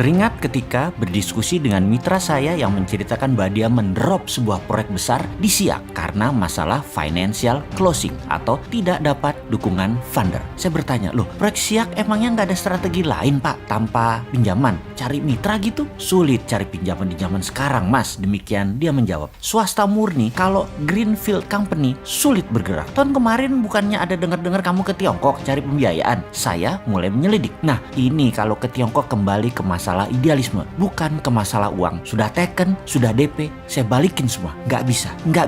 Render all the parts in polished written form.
Teringat ketika berdiskusi dengan mitra saya yang menceritakan bahwa dia mendrop sebuah proyek besar di Siak karena masalah financial closing atau tidak dapat dukungan funder. Saya bertanya, loh proyek Siak emangnya nggak ada strategi lain Pak tanpa pinjaman? Cari mitra gitu? Sulit cari pinjaman di zaman sekarang Mas. Demikian dia menjawab. Swasta murni kalau greenfield company sulit bergerak. Tahun kemarin bukannya ada dengar-dengar kamu ke Tiongkok cari pembiayaan? Saya mulai menyelidik. Nah ini kalau ke Tiongkok kembali ke masalah idealisme, bukan ke masalah uang. Sudah taken, sudah DP, saya balikin semua. Nggak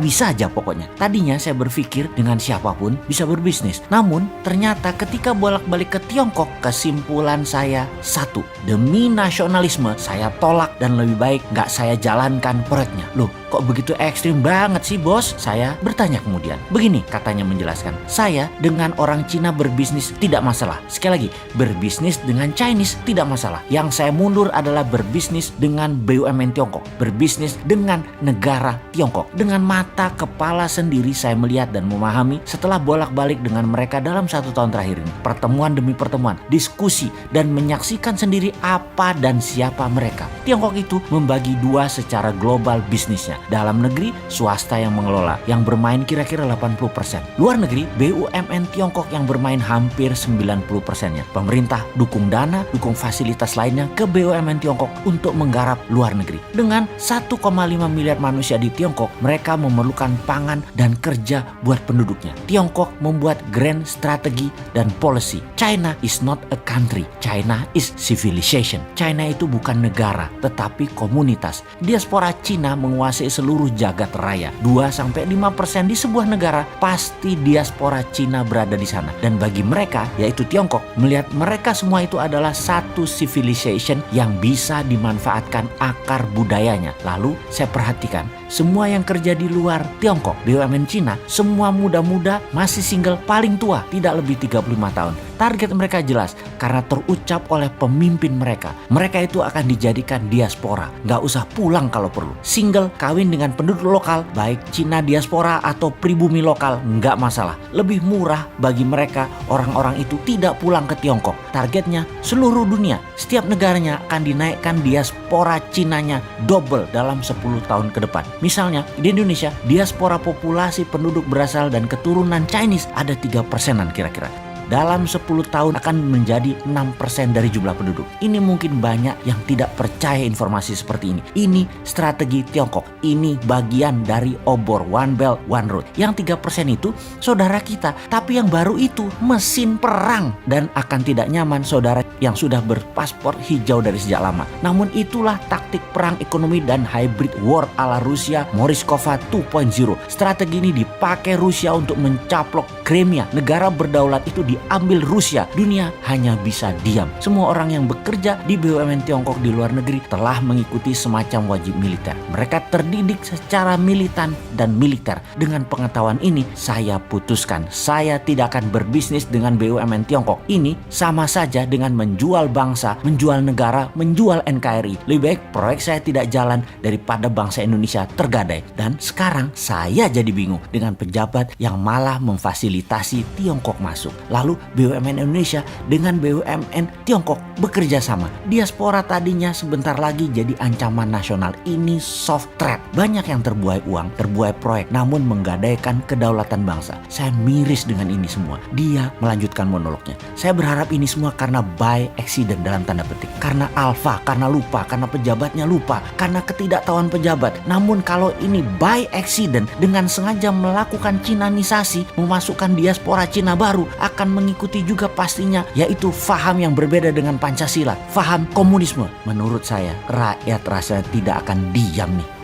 bisa aja pokoknya. Tadinya saya berpikir dengan siapapun bisa berbisnis. Namun ternyata ketika bolak-balik ke Tiongkok, kesimpulan saya satu, demi nasionalisme saya tolak dan lebih baik nggak saya jalankan proyeknya. Loh kok begitu ekstrim banget sih bos? Saya bertanya kemudian. Begini katanya menjelaskan, saya dengan orang Cina berbisnis tidak masalah. Sekali lagi, berbisnis dengan Chinese tidak masalah. Yang saya mundur adalah berbisnis dengan BUMN Tiongkok, berbisnis dengan negara Tiongkok. Dengan mata kepala sendiri saya melihat dan memahami setelah bolak-balik dengan mereka dalam 1 tahun terakhir ini. Pertemuan demi pertemuan, diskusi dan menyaksikan sendiri apa dan siapa mereka. Tiongkok itu membagi dua secara global bisnisnya. Dalam negeri, swasta yang mengelola, yang bermain kira-kira 80%. Luar negeri, BUMN Tiongkok yang bermain hampir 90%-nya. Pemerintah dukung dana, dukung fasilitas lainnya ke BUMN Tiongkok untuk menggarap luar negeri. Dengan 1,5 miliar manusia di Tiongkok, mereka memerlukan pangan dan kerja buat penduduknya. Tiongkok membuat grand strategi dan policy. China is not a country. China is civilization. China itu bukan negara, tetapi komunitas. Diaspora Cina menguasai seluruh jagat raya. 2-5% di sebuah negara, pasti diaspora Cina berada di sana. Dan bagi mereka, yaitu Tiongkok, melihat mereka semua itu adalah satu civilization yang bisa dimanfaatkan akar budayanya. Lalu saya perhatikan, semua yang kerja di luar Tiongkok, BUMN Cina, semua muda-muda masih single paling tua, tidak lebih 35 tahun. Target mereka jelas karena terucap oleh pemimpin mereka. Mereka itu akan dijadikan diaspora. Nggak usah pulang kalau perlu. Single, kawin dengan penduduk lokal, baik Cina diaspora atau pribumi lokal, nggak masalah. Lebih murah bagi mereka, orang-orang itu tidak pulang ke Tiongkok. Targetnya seluruh dunia. Setiap negaranya akan dinaikkan diaspora Cinanya double dalam 10 tahun ke depan. Misalnya di Indonesia, diaspora populasi penduduk berasal dan keturunan Chinese ada 3%-an kira-kira. Dalam 10 tahun akan menjadi 6% dari jumlah penduduk. Ini mungkin banyak yang tidak percaya informasi seperti ini. Ini strategi Tiongkok. Ini bagian dari obor One Belt One Road. Yang 3% itu saudara kita. Tapi yang baru itu mesin perang. Dan akan tidak nyaman saudara yang sudah berpaspor hijau dari sejak lama. Namun itulah taktik perang ekonomi dan hybrid war ala Rusia Morishkova 2.0. Strategi ini dipakai Rusia untuk mencaplok Crimea. Negara berdaulat itu diambil Rusia. Dunia hanya bisa diam. Semua orang yang bekerja di BUMN Tiongkok di luar negeri telah mengikuti semacam wajib militer. Mereka terdidik secara militan dan militer. Dengan pengetahuan ini, saya putuskan saya tidak akan berbisnis dengan BUMN Tiongkok. Ini sama saja dengan menjual bangsa, menjual negara, menjual NKRI. Lebih baik proyek saya tidak jalan daripada bangsa Indonesia tergadai. Dan sekarang saya jadi bingung dengan pejabat yang malah memfasilitasi Tiongkok masuk. Lalu BUMN Indonesia dengan BUMN Tiongkok bekerja sama. Diaspora tadinya sebentar lagi jadi ancaman nasional. Ini soft threat. Banyak yang terbuai uang, terbuai proyek, namun menggadaikan kedaulatan bangsa. Saya miris dengan ini semua. Dia melanjutkan monolognya. Saya berharap ini semua karena by accident dalam tanda petik. Karena alfa, karena lupa, karena pejabatnya lupa, karena ketidaktahuan pejabat. Namun kalau ini by accident dengan sengaja melakukan Cinanisasi, memasukkan diaspora Cina baru, akan mengikuti juga pastinya, yaitu faham yang berbeda dengan Pancasila, faham komunisme. Menurut saya, rakyat rasa tidak akan diam nih.